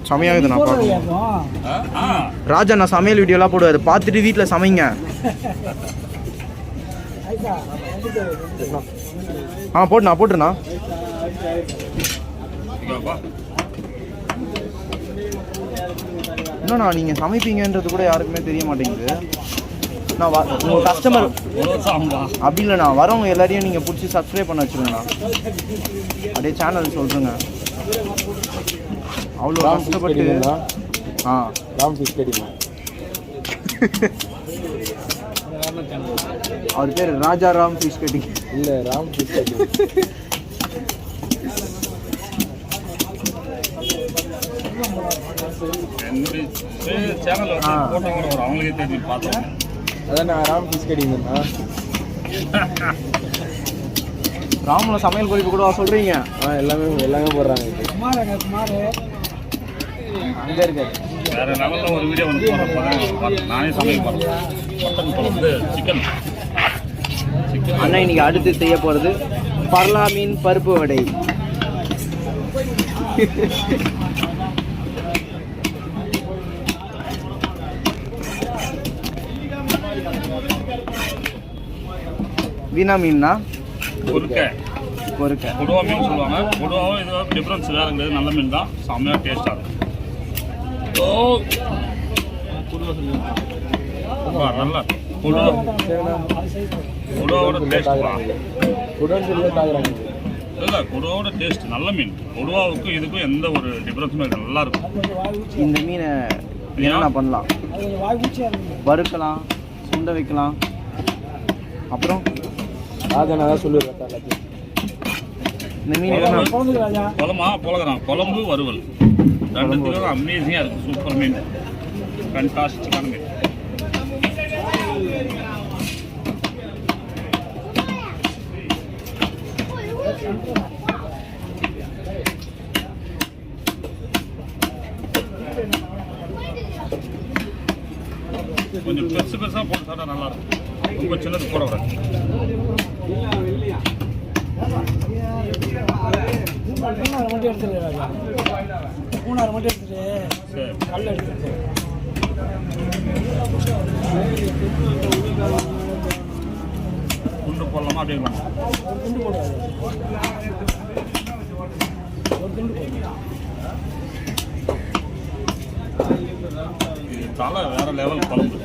சமையாகுது நான் பார்க்கணும். ராஜா நான் சமையல் வீடியோலாம் போடுவார், பார்த்துட்டு வீட்டில் சமைங்க. போட்டுருண்ணா. என்னண்ணா நீங்கள் சமைப்பீங்கன்றது கூட யாருக்குமே தெரிய மாட்டேங்குது. நான் உங்கள் கஸ்டமர் அப்படி இல்லைண்ணா, வரவங்க எல்லாரையும் நீங்கள் பிடிச்சி சப்ஸ்கிரைப் பண்ண வச்சுருங்கண்ணா. அப்படியே சேனல் சொல்கிறேங்க. அவ்வளோ கஷ்டப்பட்டு ராம் ஃபிஷ் கட்டிங்க. அவர் பேர் ராஜா ராம் ஃபிஷ் கட்டிங் இல்லை, ராம் ஃபிஷ் கட்டிங். அதான் நான் ராம் ஃபிஷ் கட்டிங். ராமல சமையல் குறிப்பு கூட சொல்கிறீங்க. எல்லாமே போடுறாங்க. அங்கே இருக்காரு. வேற லெவலில் ஒரு வீடியோ வந்து போடுறப்ப நானே சமையல் பண்ணுறேன். மட்டன் குழம்பு, சிக்கன். அண்ணா இன்னைக்கு அடுத்து செய்ய போகிறது பர்லா மீன் பருப்பு வடை. வீணா மீன்னா பொறுக்கை கொடுவா மீன் சொல்லுவாங்க. கொடுவாவும் இது டிஃப்ரென்ஸ் வேறு கிடையாது. நல்ல மீன் தான், செம்மையாக டேஸ்டாக இருக்கும். நல்லா கொடுவாவோட டேஸ்ட் இல்லை, கொடுவாவோட டேஸ்ட் நல்ல மீன். கொடுவாவுக்கும் இதுக்கும் எந்த ஒரு டிஃப்ரென்ஸுமே இல்லை, நல்லா இருக்கும். இந்த மீனை என்ன பண்ணலாம்? வறுக்கலாம், சுண்ட வைக்கலாம். அப்புறம் ராஜா தான் சொல்லுவேன். இந்த மீன் குழம்பு வறுவல் ரெண்டுத்துக்கும் அமேசிங்காக இருக்கும். சூப்பர் மீன், ஃபேண்டாஸ்டிக்கான மீன். கொஞ்சம் பெருசாக போட்டு சாப்பிட்டா நல்லா இருக்கும். ரொம்ப சின்னது போட வராது. மட்டும் எடுத்துரு ராஜா, 3 மட்டும் எடுத்துட்டு கல் எடுத்துட்டு குண்டு போடலாமா? அப்படியே குண்டு போடாது, ஒரு குண்டு போடு. இது தலை வேற லெவல் குழம்பு.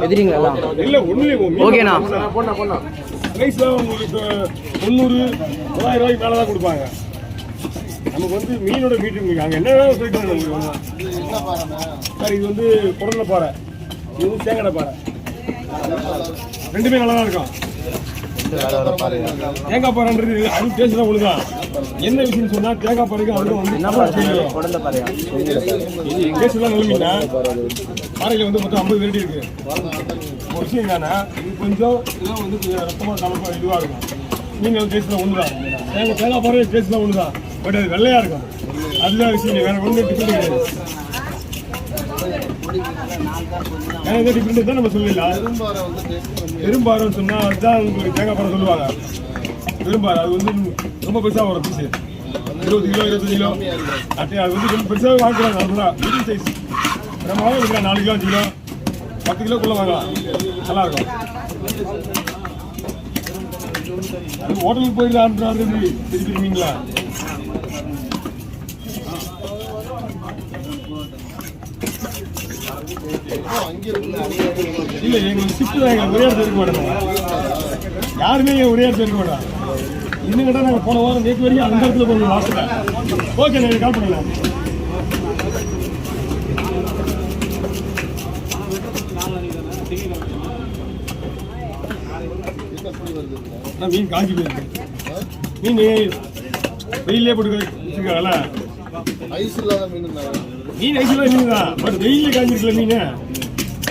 எதிரிங்களா? ஓகேண்ணா. உங்களுக்கு 90-1000 ரூபாய்க்கு மேலே தான் கொடுப்பாங்க. நமக்கு வந்து மீனோட மீட்டு அங்கே என்ன சொல்லிட்டு சார், இது வந்து குடல்ல பாறை, இது வந்து தேங்காய் பாறை. ரெண்டுமே நல்லா தான் இருக்கும். தேங்காய் பாறைன்றது அது டேஸ்ட் தான் ஒழுங்கா. என்ன விஷயம் சொன்னா தேங்காய் பாறைக்கு அவருக்கு வந்து டேஸ்ட் தான் நல்ல மீனா. பாறையில் வந்து மொத்தம் 50 வெரைட்டி இருக்கு. ஒரு விஷயம் என்னன்னா இது கொஞ்சம் இதெல்லாம் வந்து ரத்தமாக கலப்பா இதுவாக இருக்கும். மீன் வந்து டேஸ்ட் தான் ஒன்று தான். தேங்காய் பாறை டேஸ்ட் தான் ஒன்று தான். பட் அது வெள்ளையா இருக்கும். அதுதான் விஷயம், வேற ஒன்றும் டிஃப்ரெண்ட் கிடையாது. வேற எதாவது டிஃப்ரெண்ட் தான் நம்ம சொல்லலாம். பெரும்பாரம் சொன்னா அதுதான் உங்களுக்கு தேங்காய் பாறை சொல்லுவாங்க. பெரும்பாரம் அது வந்து ரொம்ப பெருசாக வரும். பீஸு 20 கிலோ 25 கிலோ அட்டை. அது வந்து ரொம்ப பெருசாக வாங்கிக்கலாம். நல்லா மீடியம் சைஸ் நம்ம வாங்கிக்கலாம். 4 கிலோ 5 கிலோ 10 கிலோக்குள்ளே வாங்கலாம். நல்லா இருக்கும். அது ஹோட்டலுக்கு போயிடலாம் தெரிஞ்சுக்கிறீங்களா? இல்லை, எங்களுக்கு ஷிஃப்ட் தான். எங்களுக்கு ஒரே இடத்துல இருக்க மாட்டோம். யாருமே ஒரே இடத்துல இருக்க மாட்டோம். இன்னும் கேட்டால் நாங்கள் போன வாரம் நேற்று வரைக்கும் அந்த இடத்துல போகணும் லாஸ்ட்டில். ஓகே, நீங்கள் கால் பண்ணலாம். மீன் காஞ்சி போயிருக்கு. மீன் வெயிலே போட்டு வச்சுருக்காங்கல்ல, ஐஸ் இல்லாத மீன் ஐஸ் இல்லாத மீன் தான். பட் வெயிலில் காஞ்சிருக்கல மீன்,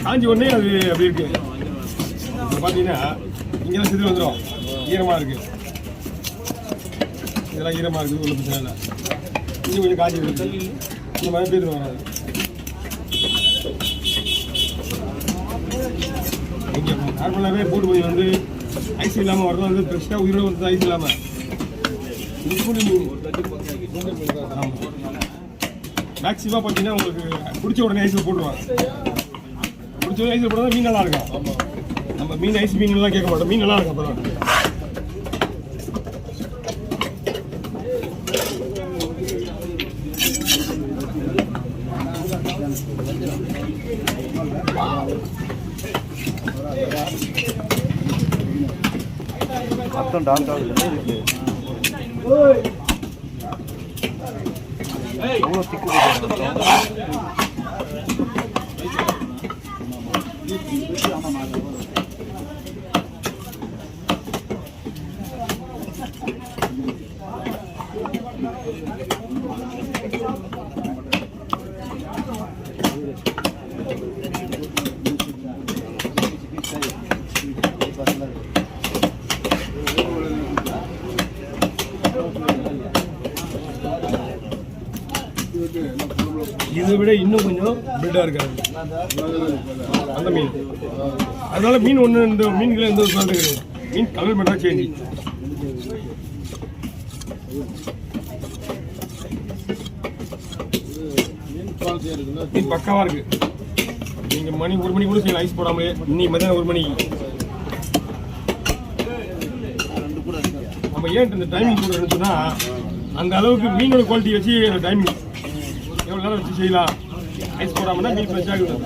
காஞ்சி உடனே அது அப்படி இருக்கு. இப்போ பார்த்தீங்கன்னா இங்கெல்லாம் சிறு வந்துடும், ஈரமாக இருக்கு. இதெல்லாம் ஈரமாக இருக்குது, ஒன்றும் பிரச்சனை இல்லை. இன்னும் கொஞ்சம் காஞ்சி இருக்கு, இந்த மாதிரி பேர் வராது. இங்கே நார்மலாகவே போட்டு போய் வந்து ஐஸ் இல்லாமல் வரலாம், வந்து ஃப்ரெஷ்ஷாக உயிரோடு வந்து ஐஸ் இல்லாமல் மேக்ஸிமம் பார்த்தீங்கன்னா உங்களுக்கு பிடிச்ச உடனே ஐஸில் போட்டுருவாங்க. பிடிச்ச உடனே ஐஸில் போட்டால் மீன் நல்லா இருக்கும். நம்ம மீன் ஐஸ் மீன்லாம் கேட்க மாட்டோம், மீன் நல்லா இருக்கும். அப்புறம் மொத்தம் டார்க் ஆகுது இருக்கு. எவ்வளோ திக்கு இதை விட இன்னும் கொஞ்சம் பில்டாக இருக்காது அந்த மீன். அதனால மீன் ஒன்று, இந்த மீன்களை எந்த ஒரு குவாலிட்டி கிடையாது. மீன் கலர் மட்டும் சேஞ்ச். மீன் பக்காவாக இருக்கு. நீங்கள் மணி 1 மணி கூட செய்யலாம் ஐஸ் போடாமலே. இன்னைக்கு மதியானம் 1 மணிக்கு நம்ம ஏன் இந்த டைமிங் கூட சொன்னால் அந்த அளவுக்கு மீனோட குவாலிட்டி வச்சு டைமிங் எவ்வளோ நேரம் வச்சு செய்யலாம். ஐஸ் போடாமன்னா மீன் ஃப்ரெஷ்ஷாக இருக்கும்.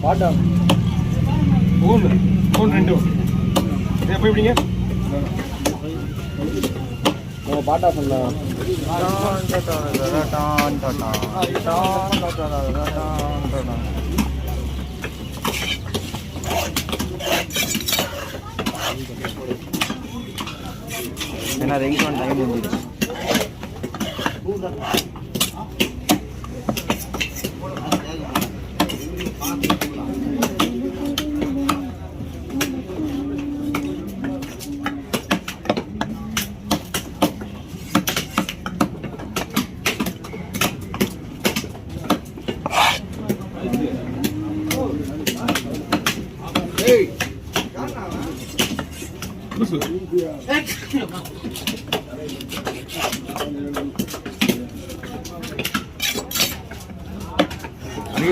பாட்டா ஃபோன் 2 எப்போ எப்படிங்க உங்கள் பாட்டா சொல்லலாம். ஏன்னா ரைட் ஒன் டைம் வந்துடுச்சு.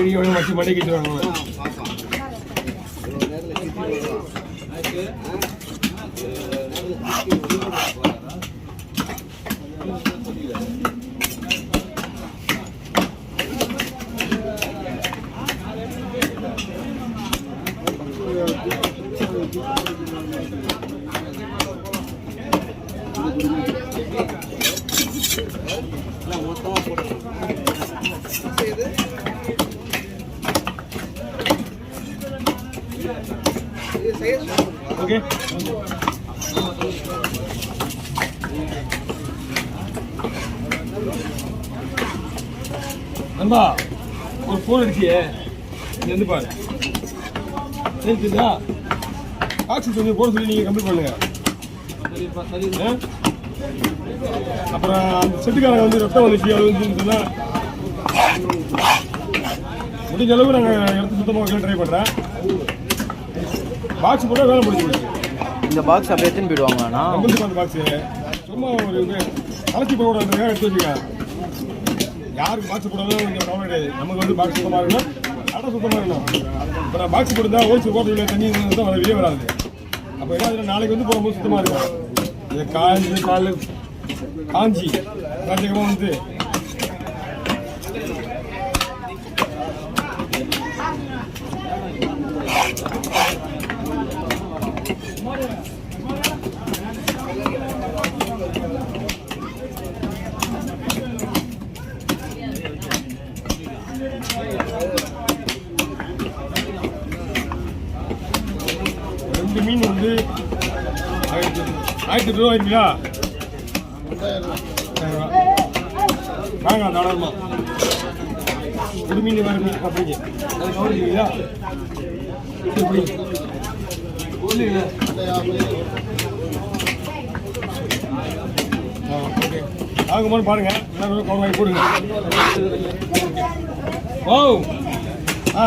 அடிக்கடி வச்சு மண்டை கிச்சுவாங்க. ஓகே நண்பா, ஒரு ஃபோன் அடிச்சியே, இங்க வந்து பாரு. சரிங்களா? ஆக்சிஜன் கொஞ்சம் போட சொல்லி நீங்கள் கம்ப்ளீட் பண்ணுங்க. அப்புறம் அந்த செட்டுக்காரங்க வந்து ரத்தம் வந்துச்சு, அது வந்து சொன்னால் முடிஞ்ச அளவுக்கு நாங்கள் இடத்து சுத்தமாக வைக்க ட்ரை பண்ணுறேன். பாக்ஸ் போட்டால் வேலை முடிச்சு. இந்த பாக்ஸ் அப்படியே எடுத்துன்னு போயிடுவாங்கண்ணா. கம்பல்சரி அந்த பாக்ஸு சும்மா ஒரு இது அலசி போடுறதுக்காக எடுத்து வச்சுக்கேன். யாருக்கு பாக்ஸ் போடாலும் கொஞ்சம் கவலை கிடையாது. நமக்கு வந்து பாக்ஸ் சுத்தமாக இருக்கணும், கடை சுத்தமாக இருக்கணும். இப்போ நான் பாக்ஸ் போட்டுருந்தா ஹோல்சேல் போட்டு தண்ணி தான் வெளியே வராது. அப்போ என்ன நாளைக்கு வந்து போகும்போது சுத்தமாக இருக்கும். இதை காலையில் காஞ்சி காய்ச்சகமாக வந்து மீன் வந்து 1800 வாங்கிங்களா? வாங்க தாராளமா. ஒரு மீன் வேறு மீன் அப்படிங்க அது கவனிக்கிறீங்களா? எப்படி ஓகே ஆகுமான்னு பாருங்க. எல்லாரும் கவர் வாங்கி போடுங்க. ஓ ஆ